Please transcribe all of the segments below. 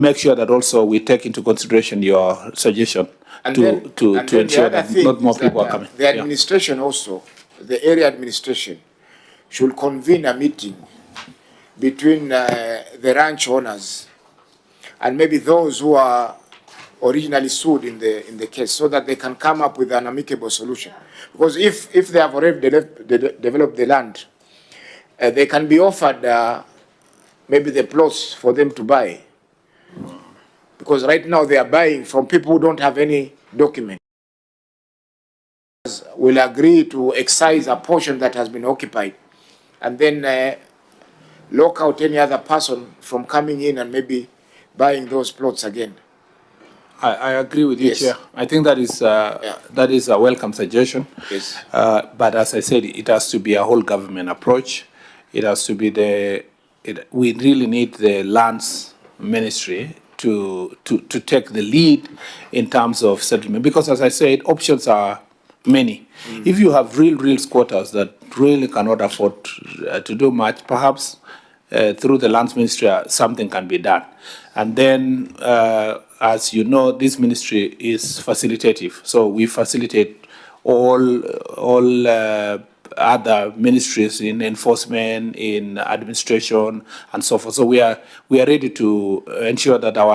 make sure that also we take into consideration your suggestion to ensure that not more people are coming. The administration also, the area administration, should convene a meeting between the ranch owners and maybe those who are originally sued in the case, so that they can come up with an amicable solution. Because if they have already developed the land, they can be offered maybe the plots for them to buy. Because right now they are buying from people who don't have any document. Will agree to excise a portion that has been occupied, and then lock out any other person from coming in and maybe buying those plots again. I agree with you, Chair. I think that is a welcome suggestion. Yes. But as I said, it has to be a whole government approach. It has to be we really need the lands ministry to take the lead in terms of settlement, because as I said, options are many. If you have real squatters that really cannot afford to do much, perhaps through the lands ministry something can be done. And then, as you know, this ministry is facilitative, so we facilitate all other ministries in enforcement, in administration, and so forth. So we are ready to ensure that our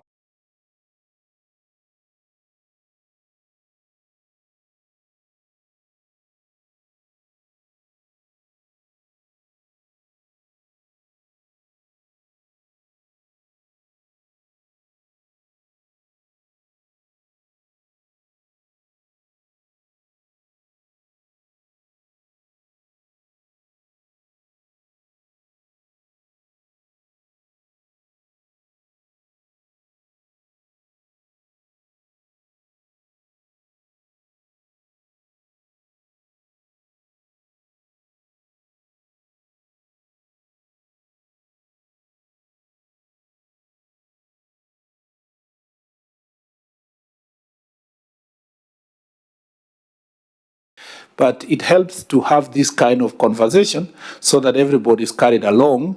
but it helps to have this kind of conversation so that everybody is carried along.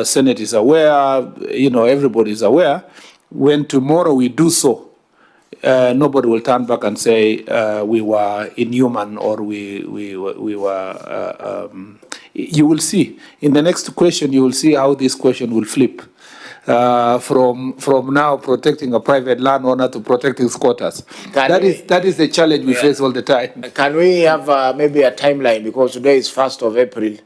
Senate is aware, everybody is aware. When tomorrow we do so, nobody will turn back and say we were inhuman or we were. You will see in the next question. You will see how this question will flip. From now protecting a private landowner to protecting squatters. That is the challenge we face all the time. Can we have maybe a timeline, because today is 1st of April.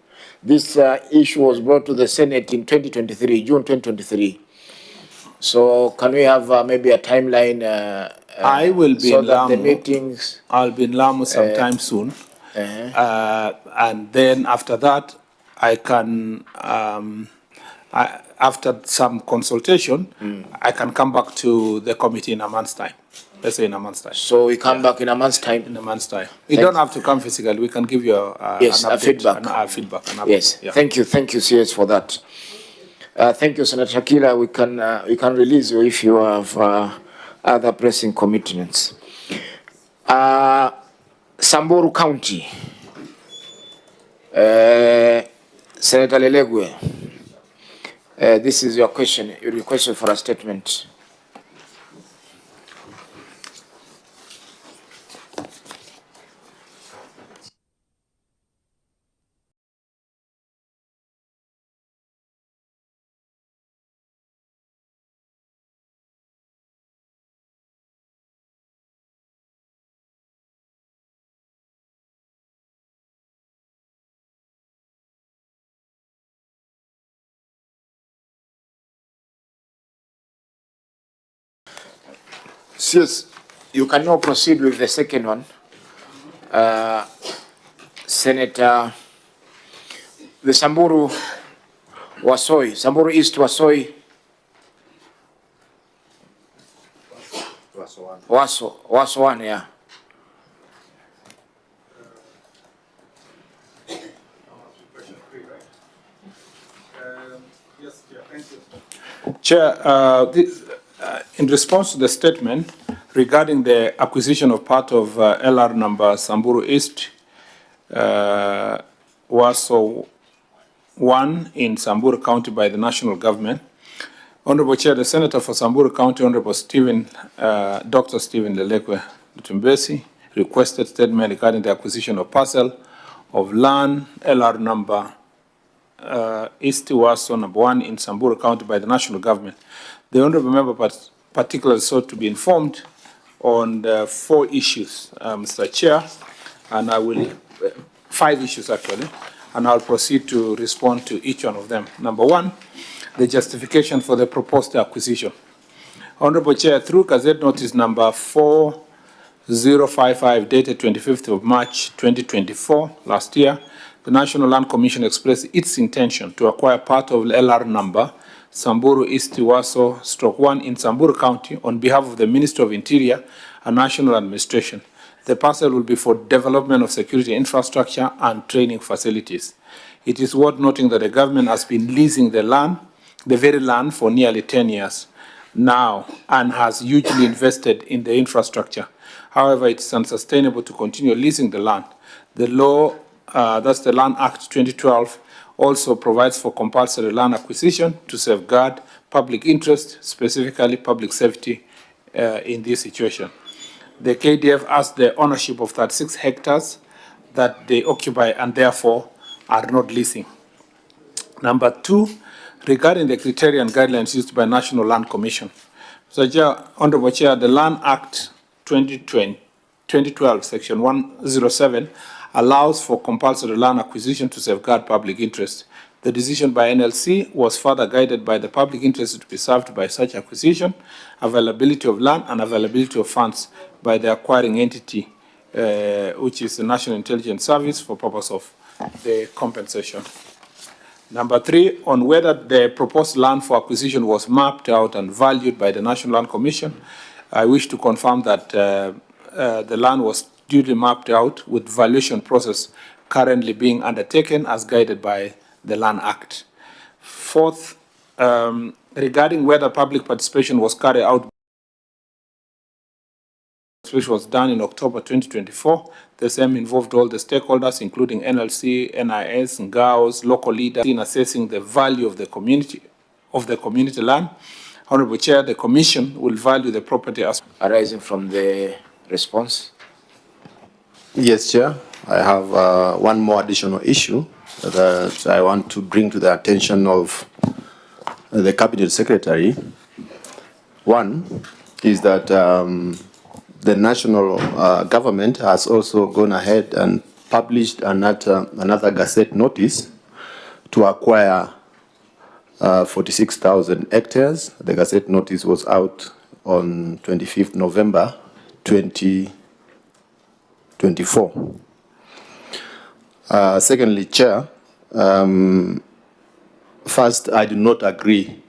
This issue was brought to the Senate in 2023, June 2023. So can we have maybe a timeline? I will be so in that Lamu. The meetings. I'll be in Lamu sometime soon, and then after that, I can. After some consultation, I can come back to the committee in a month's time. Let's say in a month's time. So we come back in a month's time? In a month's time. You don't have to come physically. We can give you an update, feedback. Yes, yeah. Thank you, CS, for that. Thank you, Senator Shakila. We can release you if you have other pressing commitments. Samburu County. Senator Lelegwe. This is your question. You requested for a statement. Yes, you can now proceed with the second one. Senator, the Samburu Wasoi, Samburu East Wasoi. Waso one, yeah. Yes, thank you. Chair, in response to the statement regarding the acquisition of part of LR number Samburu East, Waso 1 in Samburu County by the national government, Honorable Chair, the Senator for Samburu County, Honorable Dr. Stephen Lelekwe Lutumbesi, requested statement regarding the acquisition of parcel of land LR number East Waso number 1 in Samburu County by the national government. The honorable member particularly sought to be informed on the 4 issues, Mr. Chair, and I will 5 issues actually, and I'll proceed to respond to each one of them. Number 1, the justification for the proposed acquisition. Honorable Chair, through Gazette Notice number 4055 dated 25th of March 2024, last year, the National Land Commission expressed its intention to acquire part of LR number Samburu East Waso /1 in Samburu County on behalf of the Ministry of Interior and National Administration. The parcel will be for development of security infrastructure and training facilities. It is worth noting that the government has been leasing the land, the very land, for nearly 10 years now and has hugely invested in the infrastructure. However, it is unsustainable to continue leasing the land. The law, that's the Land Act 2012, also provides for compulsory land acquisition to safeguard public interest, specifically public safety in this situation. The KDF has the ownership of 36 hectares that they occupy and therefore are not leasing. Number 2, regarding the criteria and guidelines used by National Land Commission. Mr. Chair, Honorable Chair, the Land Act 2012, Section 107, allows for compulsory land acquisition to safeguard public interest. The decision by NLC was further guided by the public interest to be served by such acquisition, availability of land, and availability of funds by the acquiring entity, which is the National Intelligence Service, for purpose of the compensation. Number 3, on whether the proposed land for acquisition was mapped out and valued by the National Land Commission, I wish to confirm that the land was duly mapped out, with valuation process currently being undertaken as guided by the Land Act. 4th, regarding whether public participation was carried out, which was done in October 2024, the same involved all the stakeholders, including NLC, NIS, NGAOs, local leaders, in assessing the value of the community land. Honorable Chair, the Commission will value the property as arising from the response. Yes, Chair. I have one more additional issue that I want to bring to the attention of the Cabinet Secretary. One is that the national government has also gone ahead and published another Gazette notice to acquire 46,000 hectares. The Gazette notice was out on 25th November 2024. Secondly, Chair, first, I do not agree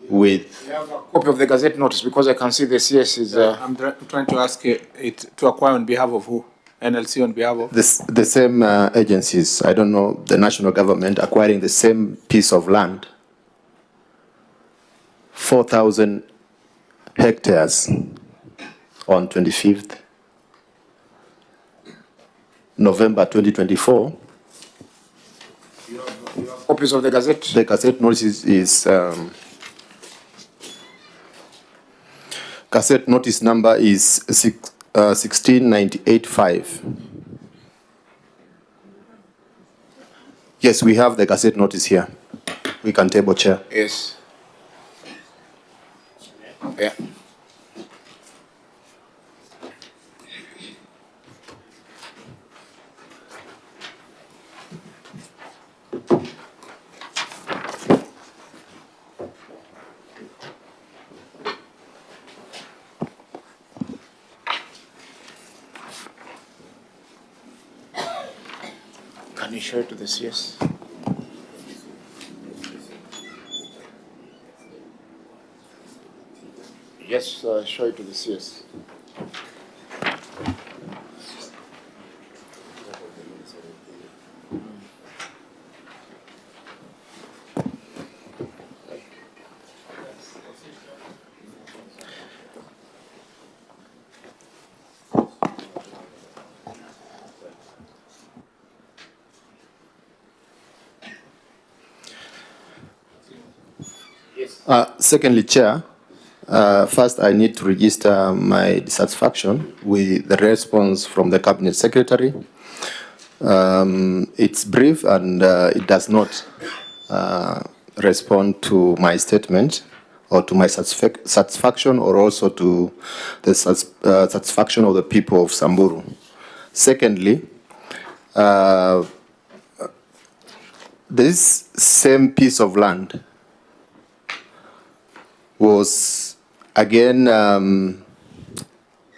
with... You have a copy of the Gazette notice, because I can see the CS is... I'm trying to ask it to acquire on behalf of who? NLC on behalf of? The same agencies. I don't know, the national government acquiring the same piece of land. 4,000 hectares on 25th November 2024. You have copies of the Gazette? The Gazette notice is... Gazette notice number is 16985. Yes, we have the Gazette notice here. We can table, Chair. Yes. Yeah. Can you show it to the CS? Yes, show it to the CS. Yes. Secondly, Chair, first I need to register my dissatisfaction with the response from the Cabinet Secretary. It's brief and it does not respond to my statement or to my satisfaction or also to the satisfaction of the people of Samburu. Secondly, this same piece of land was, again,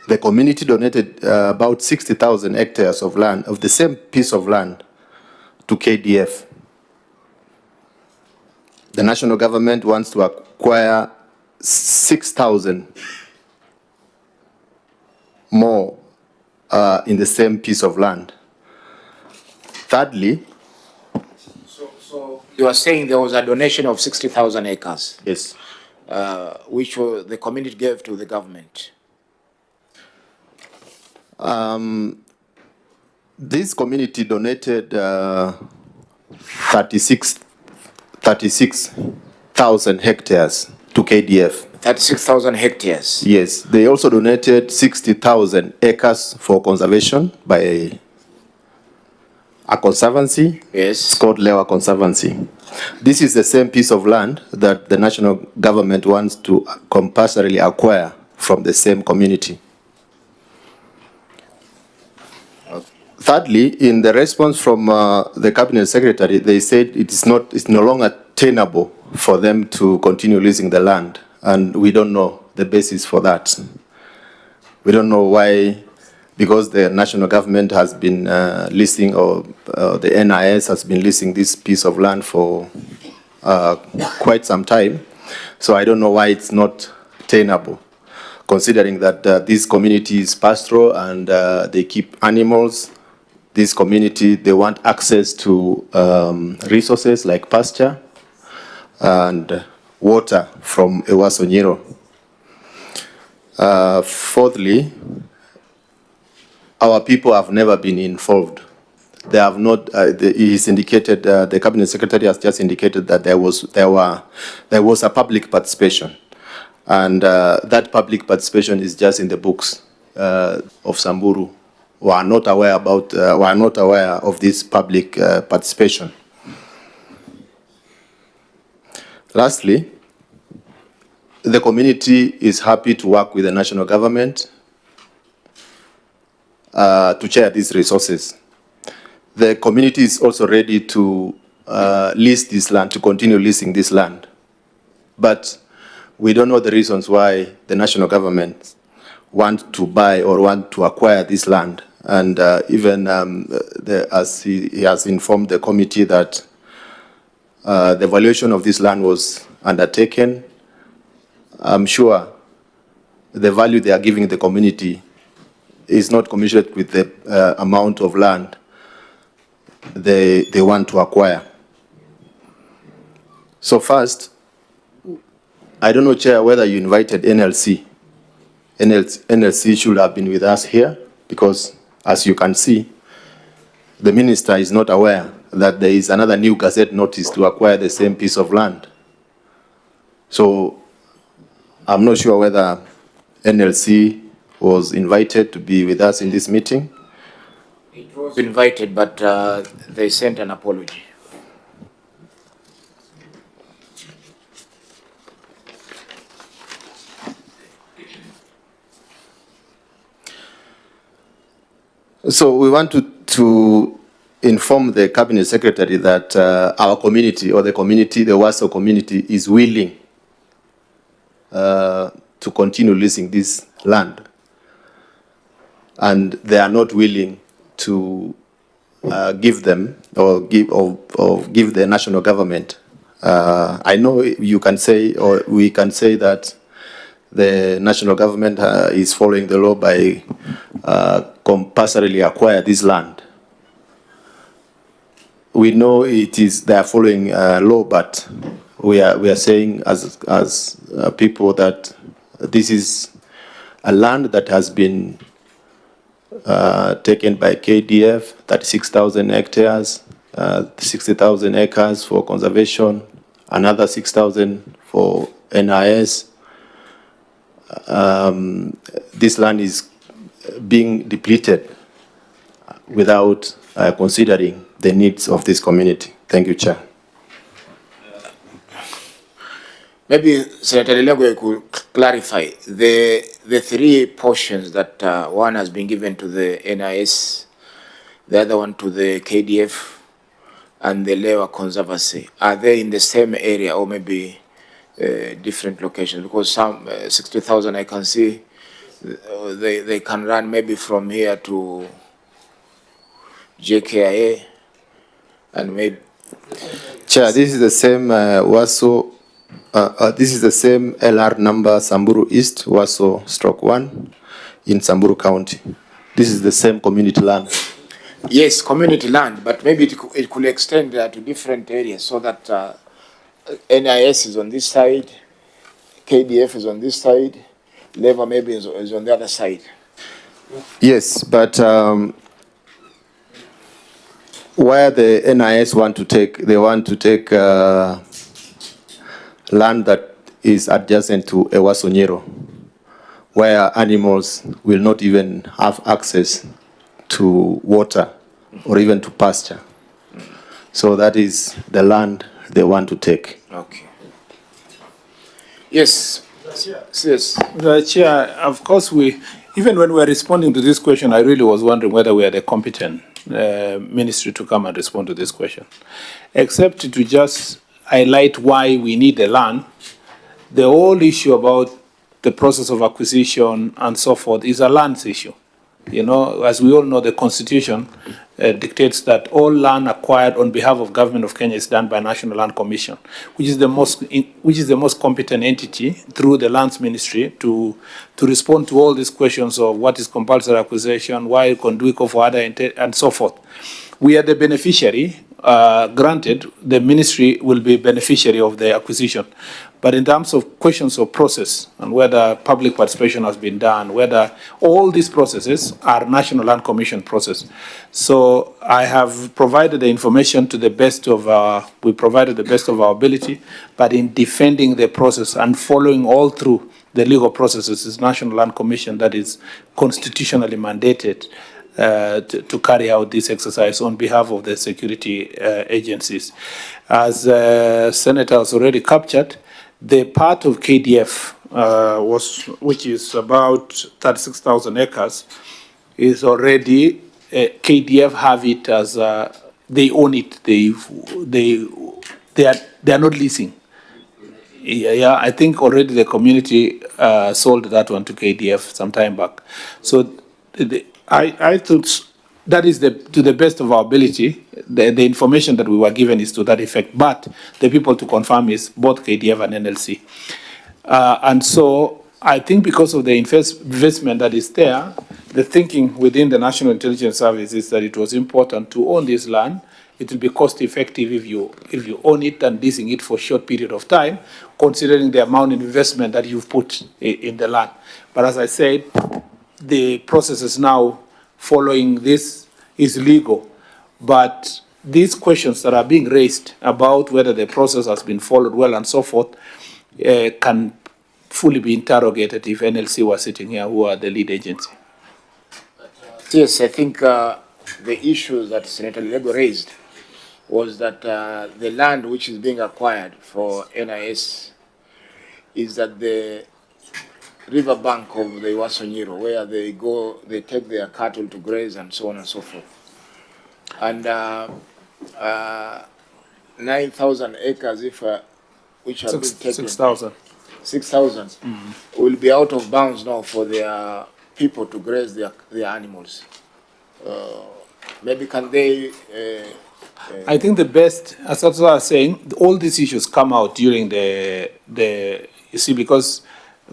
the community donated about 60,000 hectares of land, of the same piece of land, to KDF. The national government wants to acquire 6,000 more in the same piece of land. Thirdly, So you are saying there was a donation of 60,000 acres, yes, which the community gave to the government. this community donated 36,000 hectares to KDF. 36,000 hectares. Yes, they also donated 60,000 acres for conservation by a conservancy. Yes. It's called Lewa Conservancy. This is the same piece of land that the national government wants to compulsorily acquire from the same community. Thirdly, in the response from the Cabinet Secretary, they said it's no longer tenable for them to continue leasing the land, and we don't know the basis for that. We don't know why, because the national government has been leasing, or the NIS has been leasing this piece of land for quite some time. So I don't know why it's not tenable, considering that this community is pastoral and they keep animals. This community, they want access to resources like pasture and water from Ewasonyiro. Fourthly, our people have never been involved. They have not. He's indicated. The Cabinet Secretary has just indicated that there was a public participation, and that public participation is just in the books of Samburu. We are not aware of this public participation. Lastly, the community is happy to work with the national government to share these resources. The community is also ready to lease this land, to continue leasing this land. But we don't know the reasons why the national government want to buy or want to acquire this land. And even as he has informed the committee that the valuation of this land was undertaken, I'm sure the value they are giving the community is not commensurate with the amount of land they want to acquire. So first, I don't know, Chair, whether you invited NLC. NLC should have been with us here, because as you can see, the minister is not aware that there is another new Gazette notice to acquire the same piece of land. So I'm not sure whether NLC was invited to be with us in this meeting. It was invited, but they sent an apology. So we want to inform the Cabinet Secretary that our community, or the Warsaw community, is willing to continue leasing this land. And they are not willing to give them or give the national government. I know you can say, or we can say, that the national government is following the law by compulsorily acquire this land. We know they are following law, but we are saying as people that this is a land that has been taken by KDF, 36,000 hectares, 60,000 acres for conservation, another 6,000 for NIS. This land is being depleted without considering the needs of this community. Thank you, Chair. Maybe Senator Lego could clarify the three portions that one has been given to the NIS, the other one to the KDF, and the Lewa Conservancy. Are they in the same area or maybe different locations? Because some 60,000 I can see they can run maybe from here to JKIA and maybe. Chair, this is the same Waso. This is the same LR number Samburu East, Waso/1 in Samburu County. This is the same community land. Yes, community land, but maybe it could extend to different areas so that NIS is on this side, KDF is on this side, Leva maybe is on the other side. Yes, but where the NIS want to take, they want to take land that is adjacent to Ewasonyero, where animals will not even have access to water or even to pasture. So that is the land they want to take. Okay. Yes. Yes. The Chair, of course, even when we were responding to this question, I really was wondering whether we are the competent ministry to come and respond to this question. Except to just highlight why we need the land, the whole issue about the process of acquisition and so forth is a land issue. You know, as we all know, the Constitution dictates that all land acquired on behalf of Government of Kenya is done by National Land Commission, which is the most competent entity through the Lands Ministry to respond to all these questions of what is compulsory acquisition, why can we go for other and so forth. We are the beneficiary. Granted, the ministry will be beneficiary of the acquisition. But in terms of questions of process and whether public participation has been done, whether all these processes are National Land Commission process. So I have provided the information to the best of we provided the best of our ability, but in defending the process and following all through the legal processes is National Land Commission that is constitutionally mandated to carry out this exercise on behalf of the security agencies. As Senator has already captured, the part of KDF which is about 36,000 acres, is already KDF have it as they own it. They are not leasing. Yeah, I think already the community sold that one to KDF some time back. So I thought that is to the best of our ability. The information that we were given is to that effect, but the people to confirm is both KDF and NLC. And so I think because of the investment that is there, the thinking within the National Intelligence Service is that it was important to own this land. It will be cost effective if you own it and leasing it for a short period of time, considering the amount of investment that you've put in the land. But as I said, the process is now following this is legal. But these questions that are being raised about whether the process has been followed well and so forth can fully be interrogated if NLC was sitting here, who are the lead agency. Yes, I think the issue that Senator Lego raised was that the land which is being acquired for NIS is at the river bank of the Iwasonyiro, where they take their cattle to graze and so on and so forth. And 9,000 acres, which have been taken. 6,000. 6,000 will be out of bounds now for their people to graze their animals. Maybe can they? I think the best, as I was saying, all these issues come out during you see, because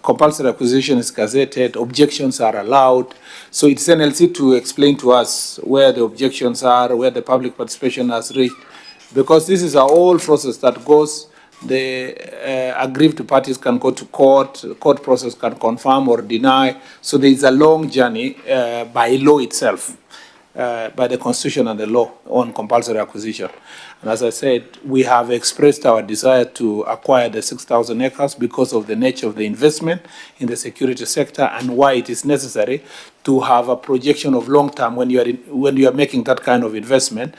compulsory acquisition is gazetted, objections are allowed. So it's NLC to explain to us where the objections are, where the public participation has reached, because this is a whole process that goes. The aggrieved parties can go to court. The court process can confirm or deny. So there is a long journey by law itself. by the Constitution and the law on compulsory acquisition. And as I said, we have expressed our desire to acquire the 6,000 acres because of the nature of the investment in the security sector and why it is necessary to have a projection of long term when you are making that kind of investment,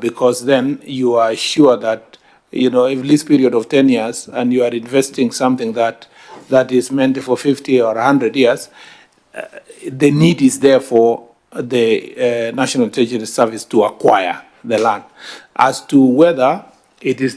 because then you are sure that, you know, if lease period of 10 years and you are investing something that is meant for 50 or 100 years, the need is there for the National Intelligence Service to acquire the land. As to whether it is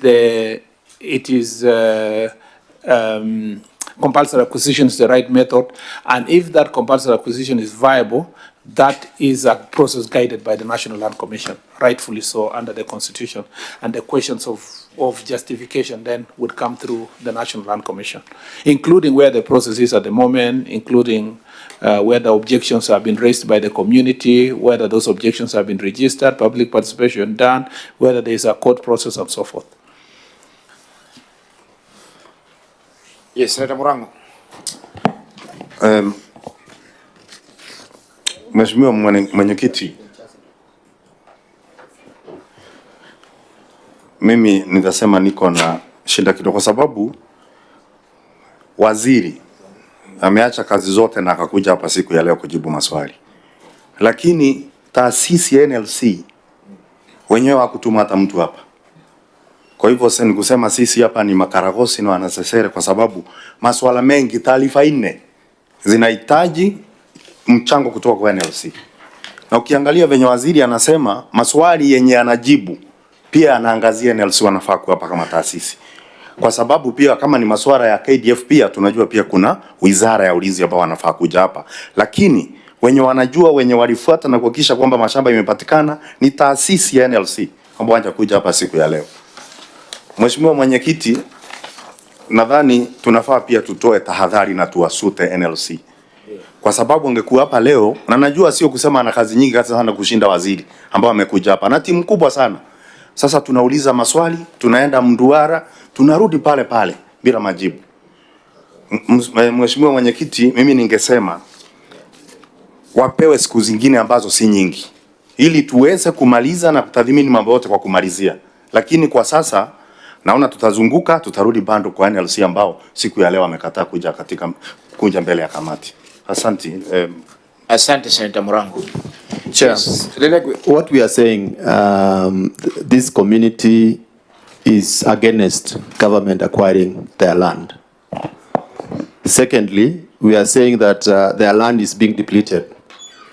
compulsory acquisition is the right method, and if that compulsory acquisition is viable, that is a process guided by the National Land Commission, rightfully so, under the Constitution. And the questions of justification then would come through the National Land Commission, including where the process is at the moment, including whether objections have been raised by the community, whether those objections have been registered, public participation done, whether there is a court process, and so forth. Yes, Senator Murango. Mheshimiwa Mwenyekiti, mimi nitasema niko na shida kidogo kwa sababu waziri ameacha kazi zote na akakuja hapa siku ya leo kujibu maswali. Lakini taasisi ya NLC wenyewe hakutuma hata mtu hapa. Kwa hivyo sasa ni kusema sisi hapa ni makaragosi na wanasesere kwa sababu maswala mengi, taarifa 4 zinahitaji mchango kutoka kwa NLC. Na ukiangalia venye waziri anasema maswali yenye anajibu pia anaangazia NLC wanafaa kuwa hapa kama taasisi. Kwa sababu pia kama ni masuala ya KDF pia tunajua pia kuna Wizara ya Ulinzi ambao wanafaa kuja hapa. Lakini wenye wanajua, wenye walifuata na kuhakikisha kwamba mashamba imepatikana ni taasisi ya NLC ambao wanja kuja hapa siku ya leo. Mheshimiwa Mwenyekiti, nadhani tunafaa pia tutoe tahadhari na tuwasute NLC. Kwa sababu angekuwa hapa leo, na najua sio kusema ana kazi nyingi hata sana kushinda waziri ambao amekuja hapa na timu kubwa sana. Sasa tunauliza maswali, tunaenda mduara, tunarudi pale pale bila majibu. Mheshimiwa Mwenyekiti, mimi ningesema wapewe siku zingine ambazo si nyingi ili tuweze kumaliza na kutathmini mambo yote kwa kumalizia. Lakini kwa sasa naona tutazunguka, tutarudi bando kwa NLC ambao siku ya leo amekataa kuja mbele ya kamati. Asante. Asante Senator Murango. Chair, what we are saying, this community is against government acquiring their land. Secondly, we are saying that their land is being depleted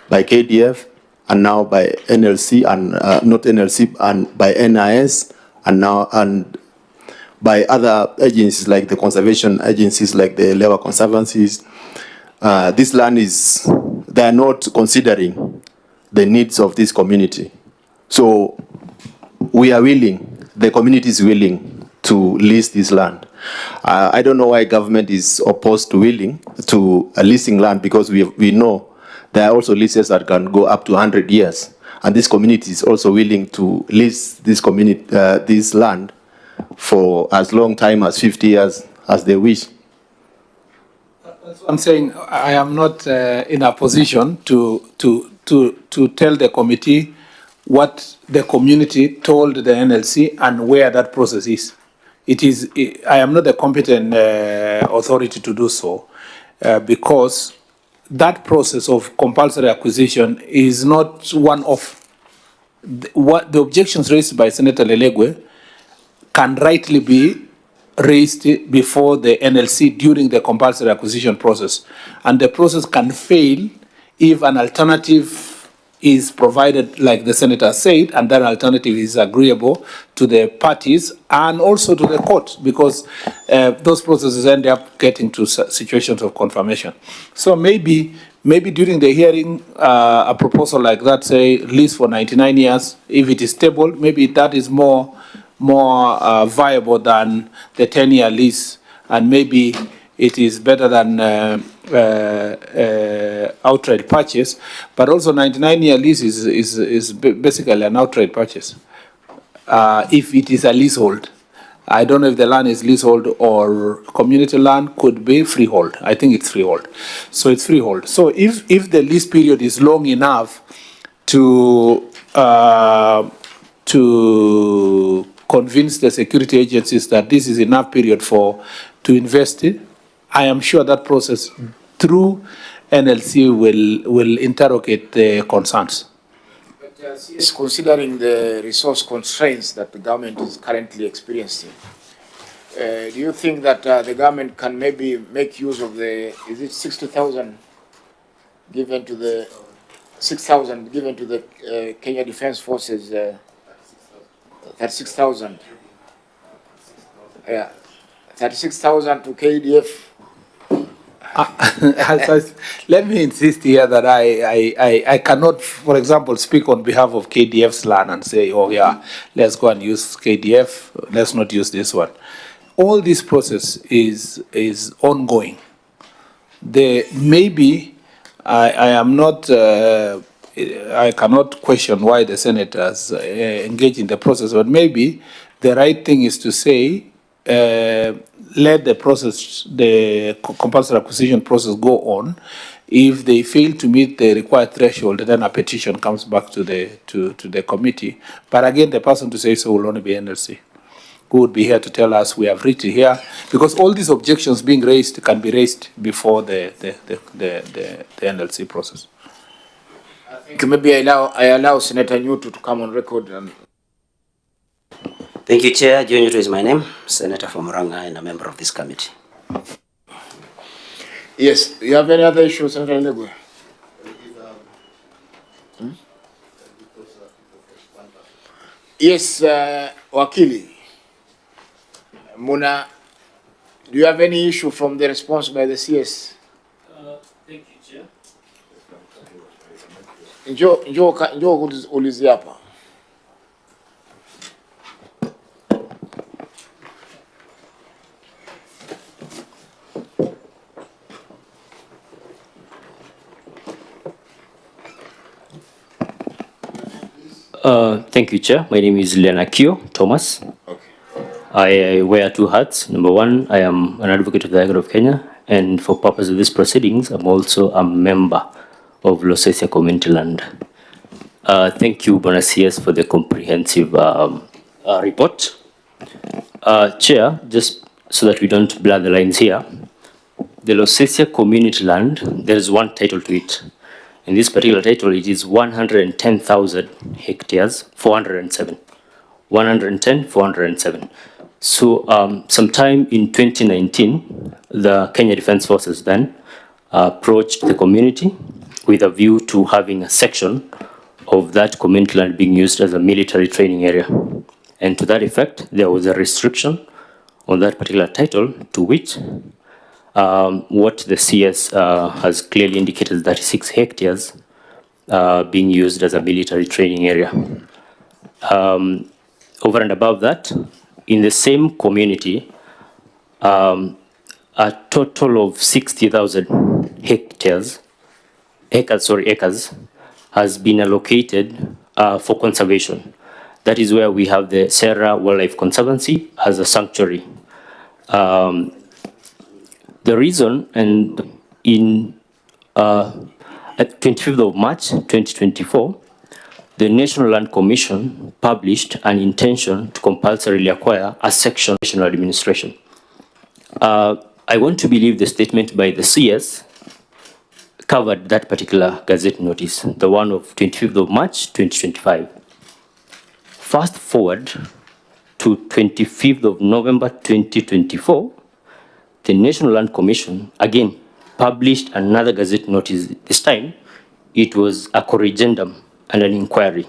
by KDF and now by NLC and not NLC and by NIS and by other agencies like the conservation agencies like the Lewa Conservancies. This land they are not considering the needs of this community. So we are willing, the community is willing to lease this land. I don't know why government is opposed to leasing land, because we know there are also leases that can go up to 100 years. And this community is also willing to lease this land for as long time as 50 years as they wish. I'm saying I am not in a position to tell the committee what the community told the NLC and where that process is. I am not the competent authority to do so, because that process of compulsory acquisition is not one of what the objections raised by Senator Lelegwe can rightly be raised before the NLC during the compulsory acquisition process. And the process can fail if an alternative is provided, like the Senator said, and that alternative is agreeable to the parties and also to the court, because those processes end up getting to situations of confirmation. So maybe during the hearing, a proposal like that, say lease for 99 years, if it is stable, maybe that is more viable than the 10-year lease, and maybe it is better than outright purchase. But also 99-year lease is basically an outright purchase if it is a leasehold. I don't know if the land is leasehold or community land, could be freehold. I think it's freehold. So it's freehold. So if the lease period is long enough, to convince the security agencies that this is enough period to invest in. I am sure that process through NLC will interrogate the concerns. Is considering the resource constraints that the government is currently experiencing, do you think that the government can maybe make use of the, is it 60,000 given to the, 6,000 given to the Kenya Defense Forces, 36,000? Yeah, 36,000 to KDF. Let me insist here that I cannot, for example, speak on behalf of KDF's land and say, oh yeah, let's go and use KDF, let's not use this one. All this process is ongoing. Maybe I am not, I cannot question why the senators engage in the process, but maybe the right thing is to say, let the process, the compulsory acquisition process go on. If they fail to meet the required threshold, then a petition comes back to the committee. But again, the person to say so will only be NLC, who would be here to tell us we have reached here, because all these objections being raised can be raised before the NLC process. I think maybe I allow Senator Nyutu to come on record. Thank you, Chair. John Nyutu is my name, Senator from Muranga and a member of this committee. Yes, you have any other issues, Senator Ndegwe? Yes, Wakili. Muna, do you have any issue from the response by the CS? Thank you, Chair. Njoo ulizi hapa. Thank you, Chair. My name is Lenakio Thomas. Okay. I wear two hats. Number one, I am an advocate of the High Court of Kenya, and for purpose of these proceedings, I'm also a member of Losesia Community Land. Thank you, Bwana CS, for the comprehensive report. Chair, just so that we don't blur the lines here, the Losesia Community Land, there is one title to it. In this particular title, it is 110,000 hectares, 407. 110, 407. So sometime in 2019, the Kenya Defense Forces then approached the community with a view to having a section of that community land being used as a military training area. And to that effect, there was a restriction on that particular title, to which what the CS has clearly indicated, 36 hectares being used as a military training area. Over and above that, in the same community, a total of 60,000 acres has been allocated for conservation. That is where we have the Serra Wildlife Conservancy as a sanctuary. The reason, and at 25th of March 2024, the National Land Commission published an intention to compulsorily acquire a section of national administration. I want to believe the statement by the CS covered that particular Gazette notice, the one of 25th of March 2025. Fast forward to 25th of November 2024, the National Land Commission again published another Gazette notice. This time, it was a corrigendum and an inquiry,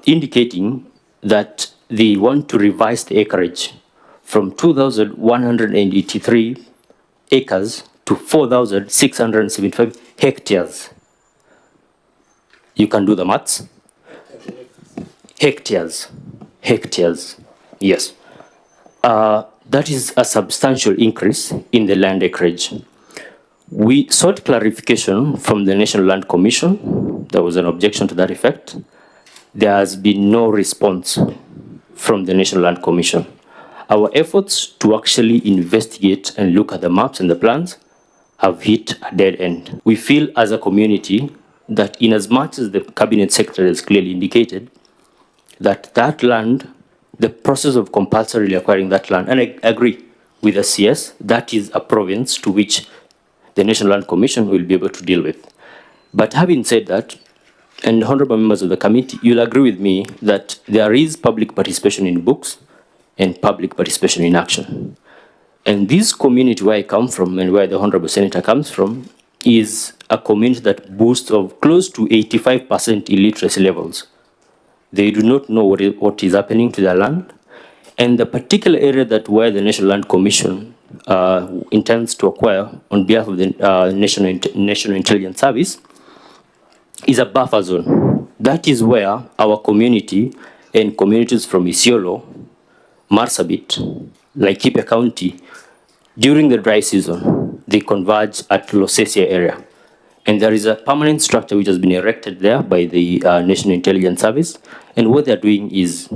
indicating that they want to revise the acreage from 2,183 acres to 4,675 hectares. You can do the maths. Hectares, yes. That is a substantial increase in the land acreage. We sought clarification from the National Land Commission. There was an objection to that effect. There has been no response from the National Land Commission. Our efforts to actually investigate and look at the maps and the plans have hit a dead end. We feel as a community that in as much as the cabinet secretary has clearly indicated that that land, the process of compulsorily acquiring that land, and I agree with the CS, that is a province to which the National Land Commission will be able to deal with. But having said that, and honorable members of the committee, you'll agree with me that there is public participation in books and public participation in action. And this community where I come from and where the honorable senator comes from is a community that boasts of close to 85% illiteracy levels. They do not know what is happening to their land. And the particular area that where the National Land Commission intends to acquire on behalf of the National Intelligence Service is a buffer zone. That is where our community and communities from Isiolo, Marsabit, Laikipia County, during the dry season, they converge at Losesia area. And there is a permanent structure which has been erected there by the National Intelligence Service. And what they're doing is,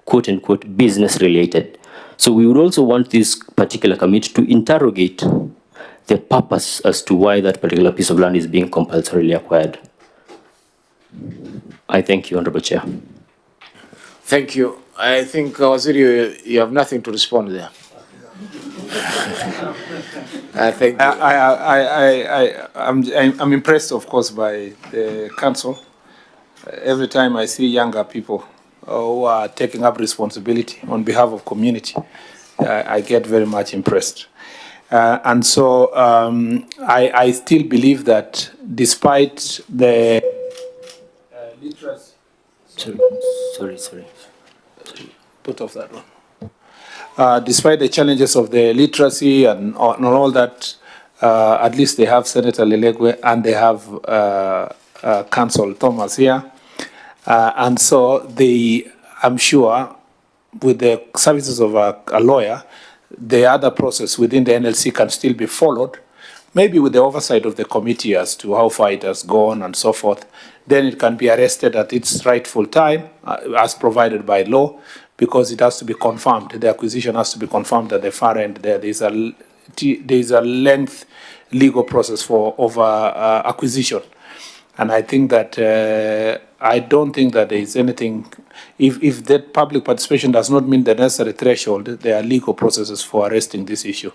quote unquote, business related. So we would also want this particular committee to interrogate the purpose as to why that particular piece of land is being compulsorily acquired. I thank you, Honorable Chair. Thank you. I think, Waziri, you have nothing to respond there. Thank you. I'm impressed, of course, by the council. Every time I see younger people who are taking up responsibility on behalf of community, I get very much impressed. And so I still believe that despite the literacy... Sorry. Put off that one. Despite the challenges of the literacy and all that, at least they have Senator Lelegwe and they have Council Thomas here. And so I'm sure, with the services of a lawyer, the other process within the NLC can still be followed, maybe with the oversight of the committee as to how far it has gone and so forth. Then it can be arrested at its rightful time, as provided by law, because it has to be confirmed. The acquisition has to be confirmed at the far end. There is a length legal process for acquisition. And I think that I don't think that there is anything, if that public participation does not mean the necessary threshold, there are legal processes for arresting this issue.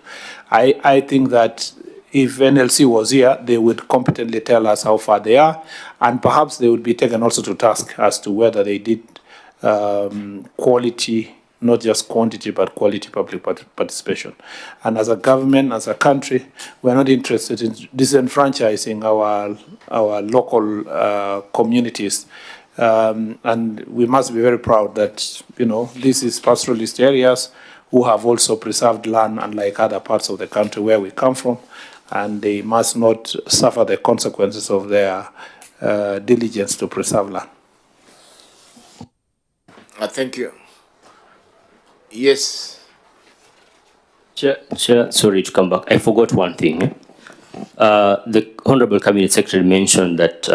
I think that if NLC was here, they would competently tell us how far they are, and perhaps they would be taken also to task as to whether they did quality, not just quantity, but quality public participation. And as a government, as a country, we're not interested in disenfranchising our local communities. And we must be very proud that, this is pastoralist areas who have also preserved land, unlike other parts of the country where we come from, and they must not suffer the consequences of their diligence to preserve land. Thank you. Yes. Chair, sorry to come back. I forgot one thing. The Honorable Cabinet Secretary mentioned that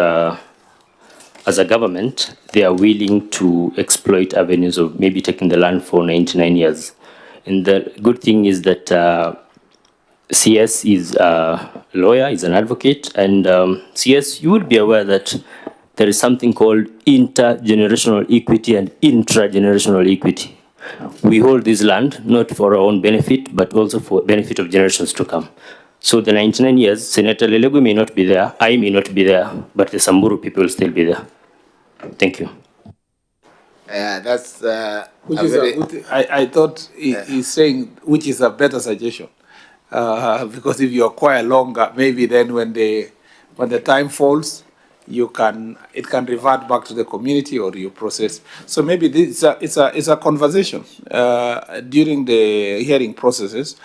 as a government, they are willing to exploit avenues of maybe taking the land for 99 years. And the good thing is that CS is a lawyer, is an advocate, and CS, you would be aware that there is something called intergenerational equity and intragenerational equity. We hold this land not for our own benefit, but also for benefit of generations to come. So the 99 years, Senator Lelegwe may not be there, I may not be there, but the Samburu people will still be there. Thank you. That's I thought he's saying which is a better suggestion, because if you acquire longer, maybe then when the time falls, it can revert back to the community or you process. So maybe this it's a conversation during the hearing processes.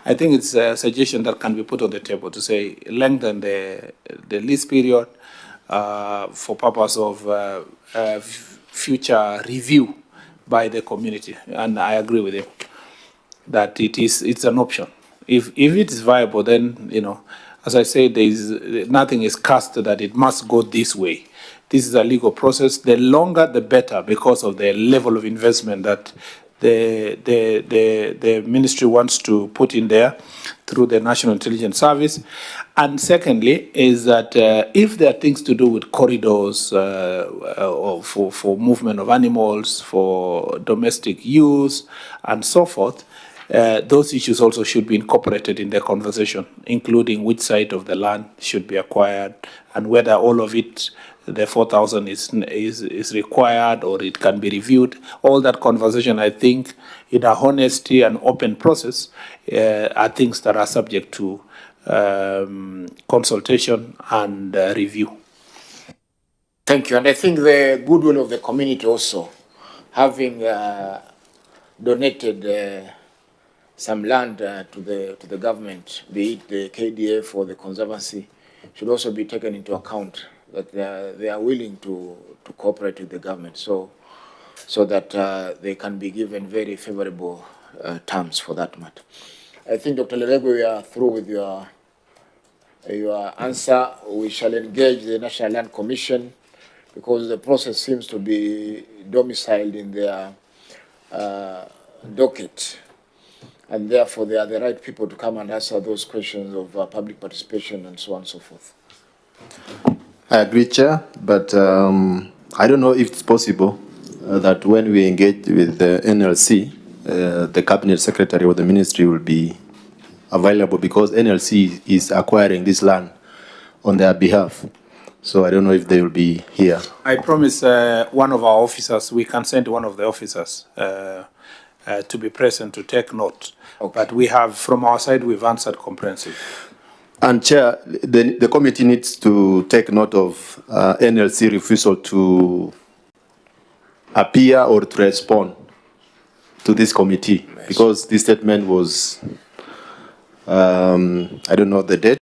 I think it's a suggestion that can be put on the table to say lengthen the lease period for purpose of future review by the community. And I agree with him that it's an option. If it is viable, then as I say, nothing is cast that it must go this way. This is a legal process. The longer, the better, because of the level of investment that the ministry wants to put in there through the National Intelligence Service. And secondly, is that if there are things to do with corridors or for movement of animals, for domestic use, and so forth, those issues also should be incorporated in the conversation, including which side of the land should be acquired and whether all of it, the 4,000 is required or it can be reviewed. All that conversation, I think, in a honesty and open process, are things that are subject to consultation and review. Thank you. And I think the goodwill of the community also, having donated some land to the government, be it the KDF or the Conservancy, should also be taken into account, that they are willing to cooperate with the government, so that they can be given very favorable terms for that matter. I think, Dr. Lerego, we are through with your answer. We shall engage the National Land Commission because the process seems to be domiciled in their docket, and therefore they are the right people to come and answer those questions of public participation and so on and so forth. I agree, Chair, but I don't know if it's possible that when we engage with the NLC, the Cabinet Secretary or the Ministry will be available because NLC is acquiring this land on their behalf. So I don't know if they will be here. I promise one of our officers, we can send one of the officers to be present to take note. Okay. But we have, from our side, we've answered comprehensively. And Chair, the committee needs to take note of NLC refusal to appear or to respond to this committee, because this statement was, I don't know the date,